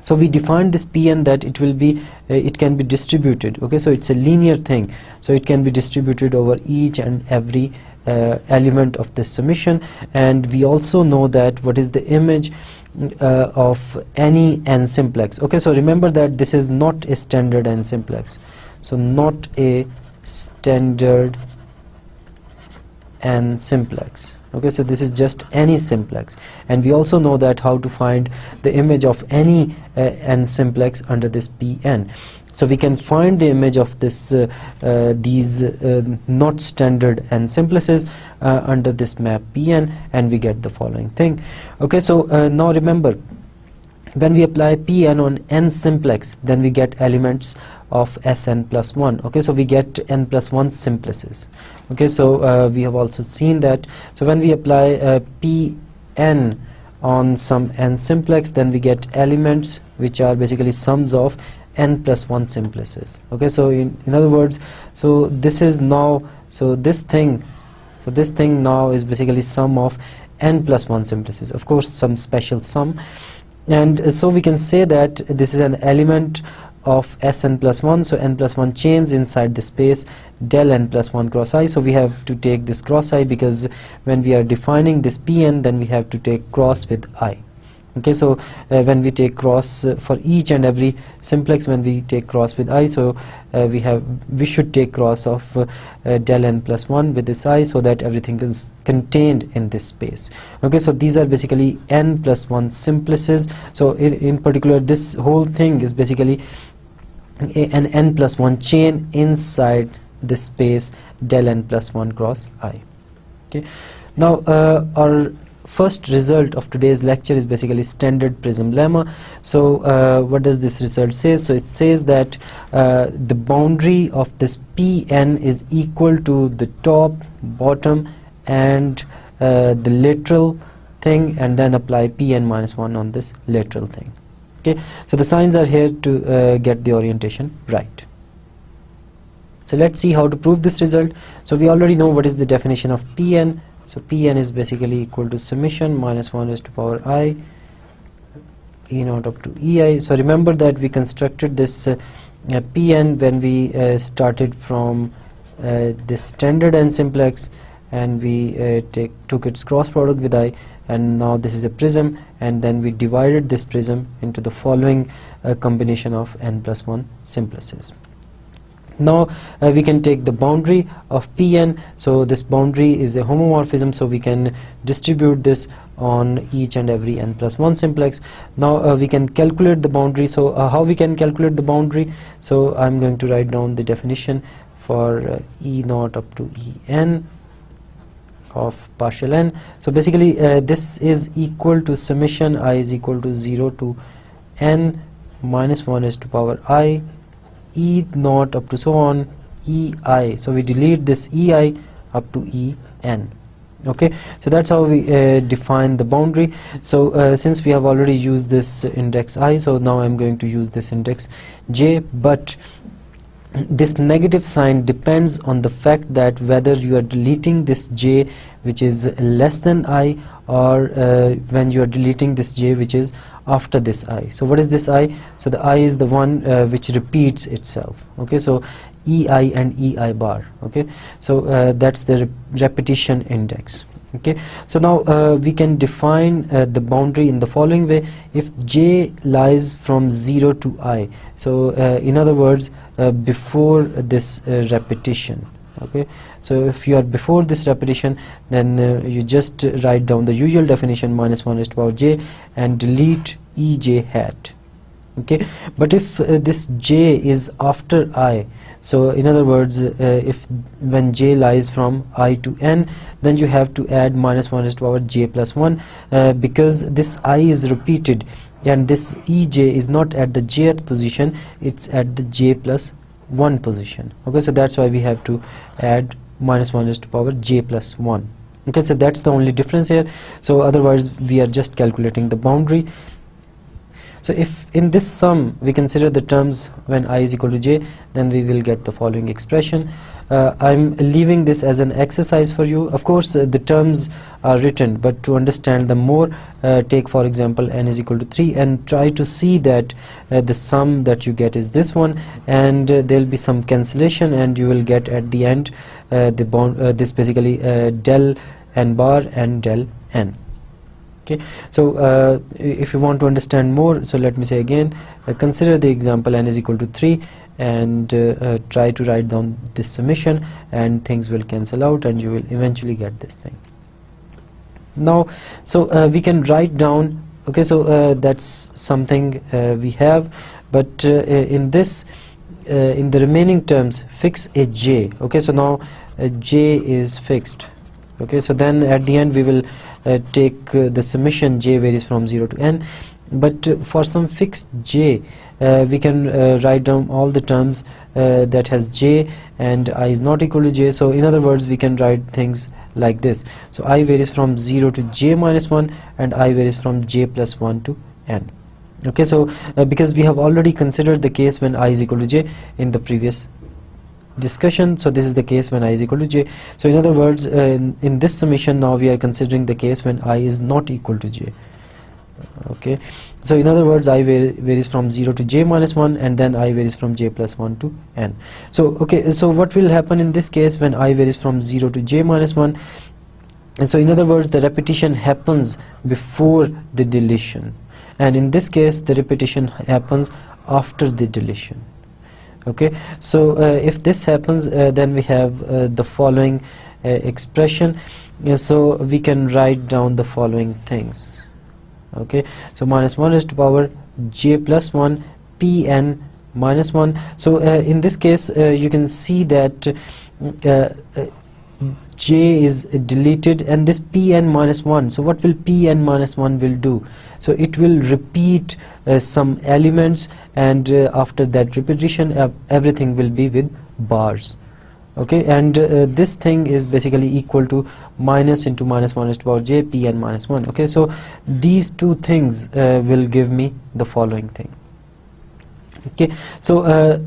So we defined this Pn that it will be it can be distributed. Okay, so it's a linear thing, so it can be distributed over each and every element of this summation. And we also know that what is the image of any n simplex. Okay, so remember that this is not a standard n simplex, so not a standard n simplex. Okay, so this is just any simplex, and we also know that how to find the image of any n simplex under this Pn. So we can find the image of this these not standard n simplices under this map Pn, and we get the following thing. Okay, so now remember, when we apply Pn on n simplex, then we get elements of Sn plus 1. Okay, so we get n plus 1 simplices. Okay, so we have also seen that, so when we apply Pn on some n simplex, then we get elements which are basically sums of n plus 1 simplices. Okay, so in other words, so this is now, so this thing now is basically sum of n plus 1 simplices, of course some special sum. And so we can say that this is an element of Sn plus 1, so n plus 1 chains inside the space del n plus 1 cross I. So we have to take this cross I, because when we are defining this Pn, then we have to take cross with I. Okay, so when we take cross for each and every simplex, when we take cross with I, so we should take cross of del n plus 1 with this I, so that everything is contained in this space. Okay, so these are basically n plus 1 simplices. So in particular, this whole thing is basically an n plus 1 chain inside this space del n plus 1 cross I. Okay, now our first result of today's lecture is basically standard prism lemma. So what does this result say? So it says that the boundary of this Pn is equal to the top, bottom, and the lateral thing, and then apply Pn minus 1 on this lateral thing. Okay, so the signs are here to get the orientation right. So let's see how to prove this result. So we already know what is the definition of Pn. So Pn is basically equal to summation minus 1 raised to power I e0 up to ei. So remember that we constructed this Pn when we started from this standard n simplex, and we took its cross product with I, and now this is a prism, and then we divided this prism into the following combination of n plus 1 simplices. Now we can take the boundary of Pn. So this boundary is a homomorphism, so we can distribute this on each and every n plus 1 simplex. Now we can calculate the boundary. So how we can calculate the boundary? So I'm going to write down the definition for E naught up to En of partial n. So basically this is equal to summation I is equal to 0 to n minus 1 is to power I E naught up to so on EI. So we delete this EI up to En. Okay, so that's how we define the boundary. So since we have already used this index I, so now I'm going to use this index j, but this negative sign depends on the fact that whether you are deleting this j which is less than I, or when you are deleting this j which is after this I. So what is this I? So the I is the one which repeats itself. Okay, so EI and EI bar. Okay, so that's the repetition index. Okay, so now we can define the boundary in the following way. If j lies from 0 to I, so in other words before this repetition. Okay, so if you are before this repetition, then you just write down the usual definition minus 1 is to power j and delete ej hat. Okay, but if this j is after I, so in other words if when j lies from I to n, then you have to add minus 1 is to power j plus 1 because this I is repeated and this ej is not at the jth position, it's at the j plus 1 position. Okay, so that's why we have to add minus 1 is to power j plus 1. Okay, so that's the only difference here. So otherwise we are just calculating the boundary. So if in this sum we consider the terms when I is equal to j, then we will get the following expression. I'm leaving this as an exercise for you. Of course the terms are written, but to understand them more, take for example n is equal to 3 and try to see that the sum that you get is this one, and there will be some cancellation and you will get at the end this basically del n bar and del n. Okay, so if you want to understand more, so let me say again, consider the example n is equal to 3 and try to write down this summation, and things will cancel out and you will eventually get this thing. Now so we can write down, okay, so that's something we have, but in this in the remaining terms fix a j. Okay, so now j is fixed. Okay, so then at the end we will take the summation j varies from 0 to n, but for some fixed j we can write down all the terms that has j and I is not equal to j. So in other words we can write things like this. So I varies from 0 to j minus 1 and I varies from j plus 1 to n. Okay, so because we have already considered the case when I is equal to j in the previous discussion, so this is the case when I is equal to j. So in other words in this summation now we are considering the case when I is not equal to j. Okay, so in other words I varies from 0 to j minus 1 and then I varies from j plus 1 to n. So okay, so what will happen in this case when I varies from 0 to j minus 1? And so in other words the repetition happens before the deletion, and in this case the repetition happens after the deletion. Okay, so if this happens then we have the following expression. So we can write down the following things. Okay, so minus 1 is to power j plus 1 pn minus 1. So in this case you can see that j is deleted and this pn minus 1. So what will pn minus 1 will do? So it will repeat some elements, and after that repetition everything will be with bars. Okay, and this thing is basically equal to minus into minus 1 is to power j pn minus 1. Okay, so these two things will give me the following thing. Okay, so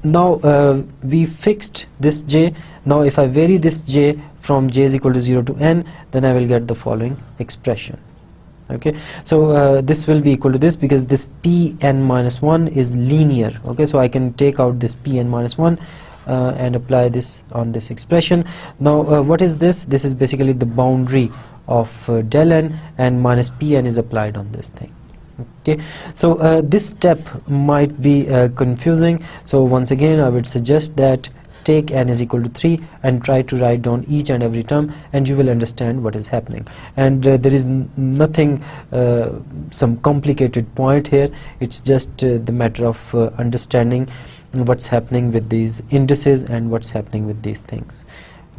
now we fixed this j. Now if I vary this j from j is equal to 0 to n, then I will get the following expression. Okay, so this will be equal to this because this pn minus 1 is linear. Okay, so I can take out this pn minus 1 and apply this on this expression. Now what is this? This is basically the boundary of del n, and minus pn is applied on this thing. Okay, so this step might be confusing, so once again I would suggest that take n is equal to 3 and try to write down each and every term, and you will understand what is happening. And there is nothing some complicated point here, it's just the matter of understanding what's happening with these indices and what's happening with these things.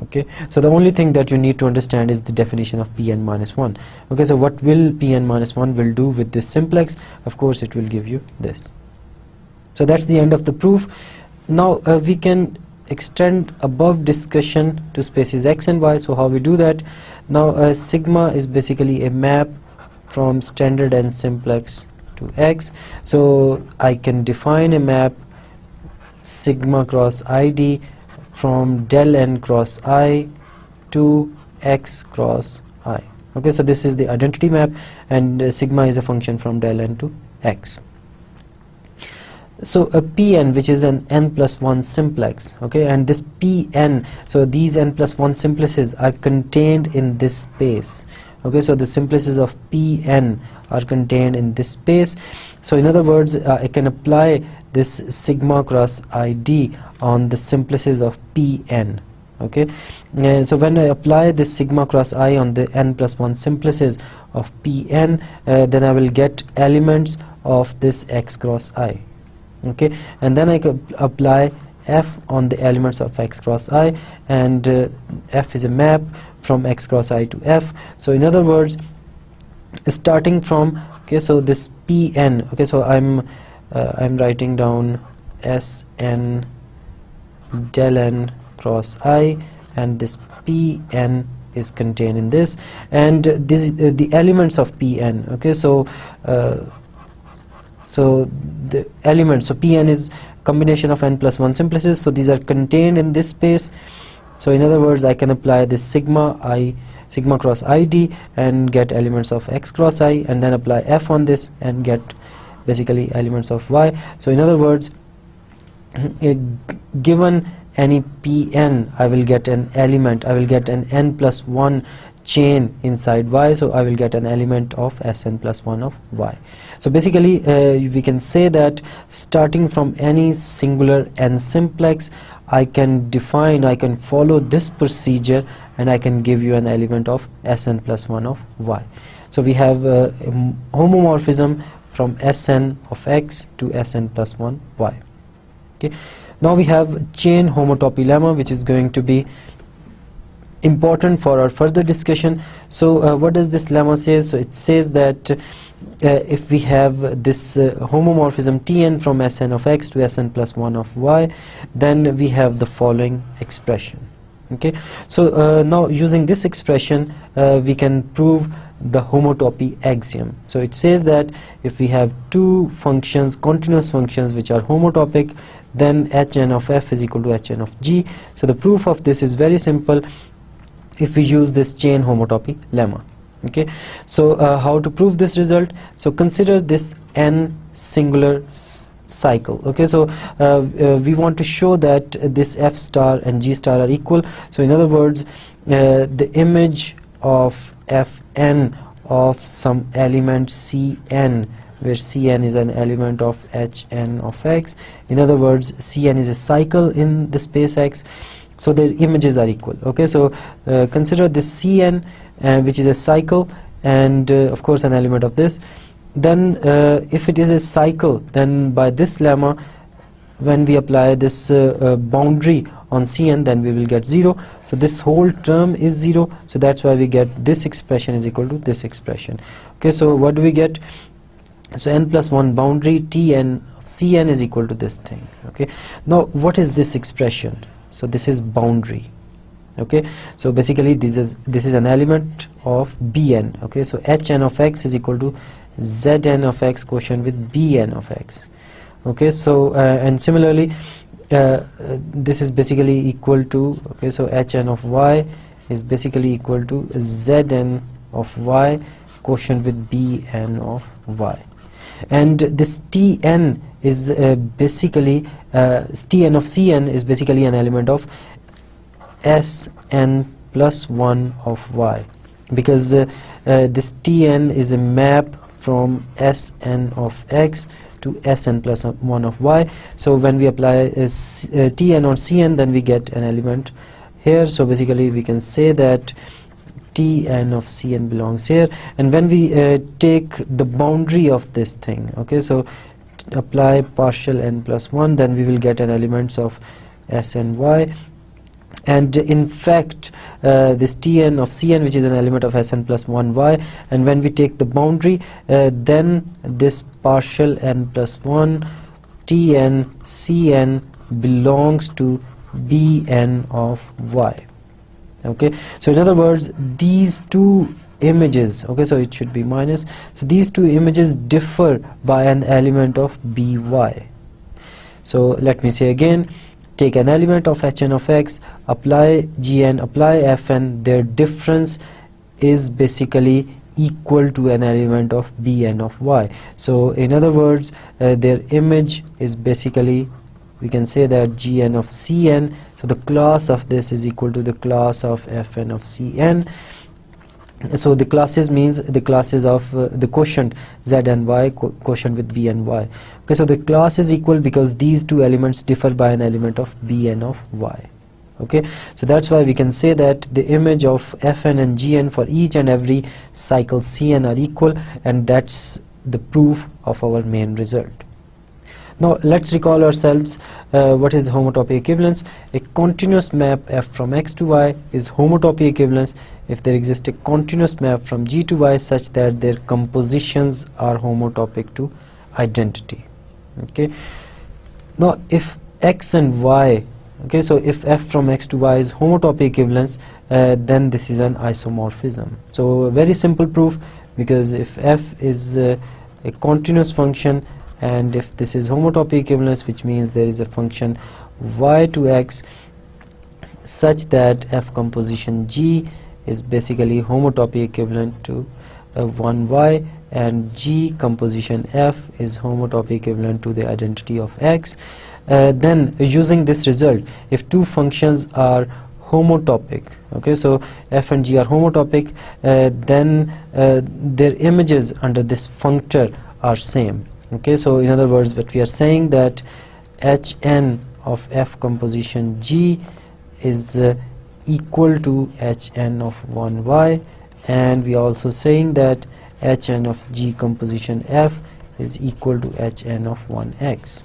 Okay, so the only thing that you need to understand is the definition of Pn minus 1. Okay, so what will Pn minus 1 will do with this simplex? Of course it will give you this. So that's the end of the proof. Now we can extend above discussion to spaces x and y. So how we do that? Now sigma is basically a map from standard and simplex to x. So I can define a map sigma cross id from del n cross I to x cross I. Okay, so this is the identity map, and sigma is a function from del n to x. So a Pn, which is an n plus 1 simplex, okay, and this Pn, so these n plus 1 simplices are contained in this space. Okay, so the simplices of Pn are contained in this space. So in other words, I can apply this sigma cross id on the simplices of Pn. Okay, so when I apply this sigma cross I on the n plus 1 simplices of Pn, then I will get elements of this x cross I. Okay, and then I can apply f on the elements of x cross I, and f is a map from x cross I to f. So in other words, starting from, okay, so this Pn, okay, so I'm writing down Sn del n cross I, and this Pn is contained in this, and this the elements of Pn. Okay, so the elements, so Pn is combination of n plus 1 simplices, so these are contained in this space. So in other words, I can apply this sigma cross id and get elements of x cross I, and then apply f on this and get basically elements of y. So in other words, given any Pn, I will get an element, I will get an n plus 1 chain inside y, so I will get an element of Sn plus 1 of y. So basically we can say that starting from any singular n simplex, I can follow this procedure, and I can give you an element of Sn plus 1 of y. So we have a homomorphism from Sn of x to Sn plus 1 y. Okay, now we have chain homotopy lemma, which is going to be important for our further discussion. So what does this lemma say? So it says that if we have this homomorphism Tn from Sn of x to Sn plus 1 of y, then we have the following expression. Okay, so now using this expression we can prove the homotopy axiom. So it says that if we have two functions, continuous functions, which are homotopic, then Hn of f is equal to Hn of g. So the proof of this is very simple if we use this chain homotopy lemma. Okay, so how to prove this result? So consider this n singular cycle. Okay, so we want to show that this f star and g star are equal. So in other words, the image of fn of some element Cn, where Cn is an element of Hn of x. In other words, Cn is a cycle in the space x, so the images are equal. Okay, so consider this Cn, which is a cycle, and of course an element of this. Then if it is a cycle, then by this lemma, when we apply this boundary on Cn, then we will get 0. So this whole term is 0, so that's why we get this expression is equal to this expression. Okay, so what do we get? So n plus 1 boundary Tn of Cn is equal to this thing. Okay, now what is this expression? So this is boundary. Okay, so basically this is an element of Bn. Okay, so Hn of x is equal to Zn of x quotient with Bn of x. Okay, so and similarly this is basically equal to, okay, so Hn of y is basically equal to Zn of y quotient with Bn of y. And this Tn is basically Tn of Cn is basically an element of Sn plus 1 of y, because this Tn is a map from Sn of x to Sn plus 1 of y. So when we apply Tn on Cn, then we get an element here. So basically we can say that Tn of Cn belongs here, and when we take the boundary of this thing, okay, so apply partial n plus 1, then we will get an elements of S and y. And in fact this Tn of Cn, which is an element of Sn plus 1y, and when we take the boundary, then this partial n plus 1 Tn Cn belongs to Bn of y. Okay, so in other words, these two images, okay, so it should be minus, so these two images differ by an element of by. So let me say again, take an element of Hn of x, apply Gn, apply Fn, their difference is basically equal to an element of Bn of y. So in other words, their image is basically, we can say that Gn of Cn, so the class of this is equal to the class of Fn of Cn. So the classes means the classes of the quotient z and y, quotient with b and y. Okay, so the class is equal because these two elements differ by an element of Bn of y. Okay, so that's why we can say that the image of Fn and Gn for each and every cycle Cn are equal, and that's the proof of our main result. Now let's recall ourselves what is homotopy equivalence. A continuous map f from x to y is homotopy equivalence if there exists a continuous map from g to y such that their compositions are homotopic to identity. Okay, now if x and y, okay, so if f from x to y is homotopy equivalence, then this is an isomorphism. So a very simple proof, because if f is a continuous function, and if this is homotopy equivalence, which means there is a function y to x such that f composition g is basically homotopy equivalent to 1y, and g composition f is homotopy equivalent to the identity of x, then using this result, if two functions are homotopic, okay, so f and g are homotopic, then their images under this functor are same. Okay, so in other words, what we are saying that Hn of f composition g is equal to Hn of 1y, and we are also saying that Hn of g composition f is equal to Hn of 1x.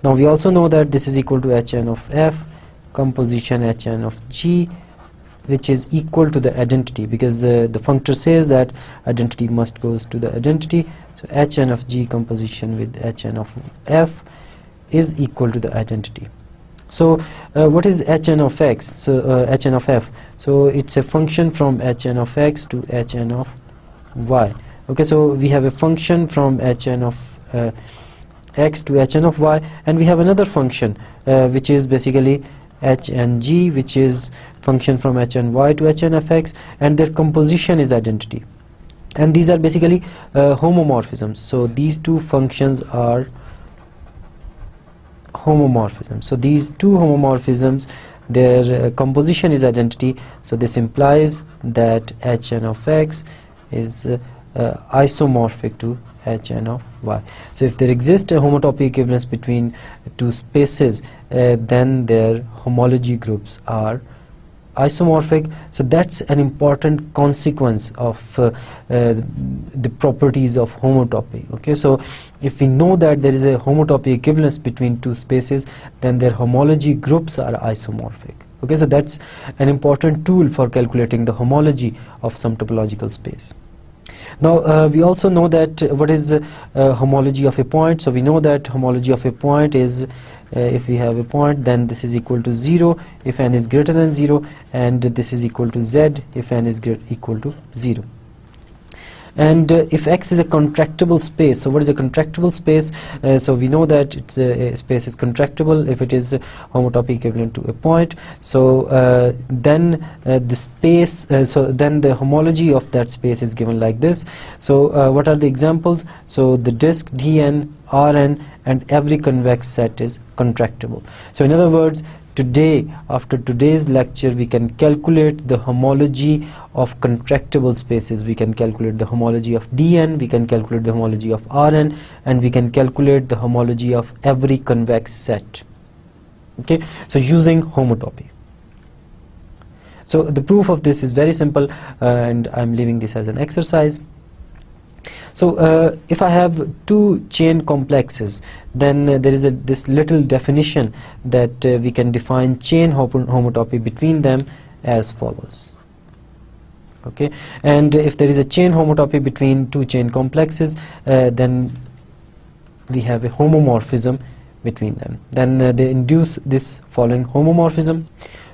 Now we also know that this is equal to Hn of f composition Hn of g, which is equal to the identity, because the functor says that identity must goes to the identity. So Hn of g composition with Hn of f is equal to the identity. So what is Hn of x? So Hn of f, so it's a function from Hn of x to Hn of y. Okay, so we have a function from Hn of x to Hn of y, and we have another function which is basically Hng, which is function from Hny to Hn of x, and their composition is identity, and these are basically homomorphisms. So these two functions are homomorphisms. So these two homomorphisms, their composition is identity, so this implies that Hn of x is isomorphic to Hn of y. So if there exists a homotopy equivalence between two spaces, then their homology groups are isomorphic. So that's an important consequence of the properties of homotopy. Okay, so if we know that there is a homotopy equivalence between two spaces, then their homology groups are isomorphic. Okay, so that's an important tool for calculating the homology of some topological space. Now we also know that what is homology of a point. So we know that homology of a point is if we have a point, then this is equal to 0 if n is greater than 0, and this is equal to z if n is equal to 0. And if X is a contractible space, so what is a contractible space? So we know that it's a space is contractible if it is homotopy equivalent to a point. So then the space, so then the homology of that space is given like this. So what are the examples? So the disk Dn, Rn, and every convex set is contractible. So in other words, today, after today's lecture, we can calculate the homology of contractible spaces. We can calculate the homology of Dn, we can calculate the homology of Rn, and we can calculate the homology of every convex set. Okay, so using homotopy. So the proof of this is very simple, and I'm leaving this as an exercise. So if I have two chain complexes, then there is this little definition that we can define chain homotopy between them as follows. Okay, and if there is a chain homotopy between two chain complexes, then we have a homomorphism between them. Then they induce this following homomorphism.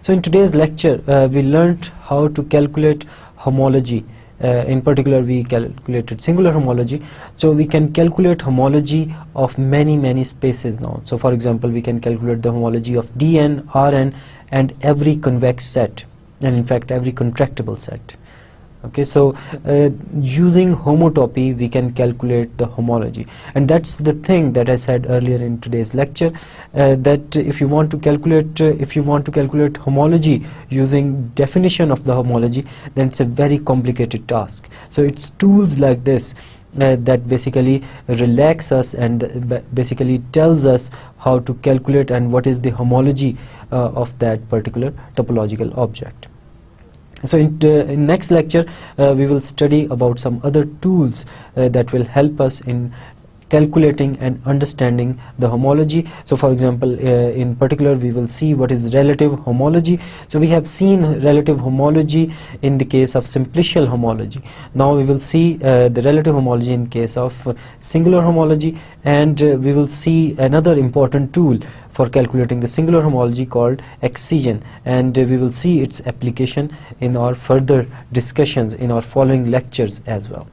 So in today's lecture, we learnt how to calculate homology. In particular, we calculated singular homology. So we can calculate homology of many spaces now. So for example, we can calculate the homology of Dn, Rn, and every convex set, and in fact every contractible set. Okay, so using homotopy we can calculate the homology, and that's the thing that I said earlier in today's lecture, that if you want to calculate homology using definition of the homology, then it's a very complicated task. So it's tools like this that basically relax us and basically tells us how to calculate and what is the homology of that particular topological object. So in next lecture, we will study about some other tools that will help us in calculating and understanding the homology. So for example, in particular, we will see what is relative homology. So we have seen relative homology in the case of simplicial homology. Now we will see the relative homology in case of singular homology, and we will see another important tool for calculating the singular homology called excision, and we will see its application in our further discussions in our following lectures as well.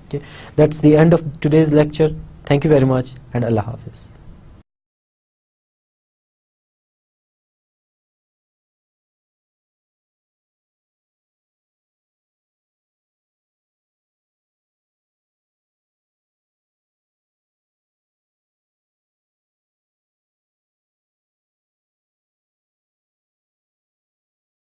Okay, that's the end of today's lecture. Thank you very much, and Allah Hafiz.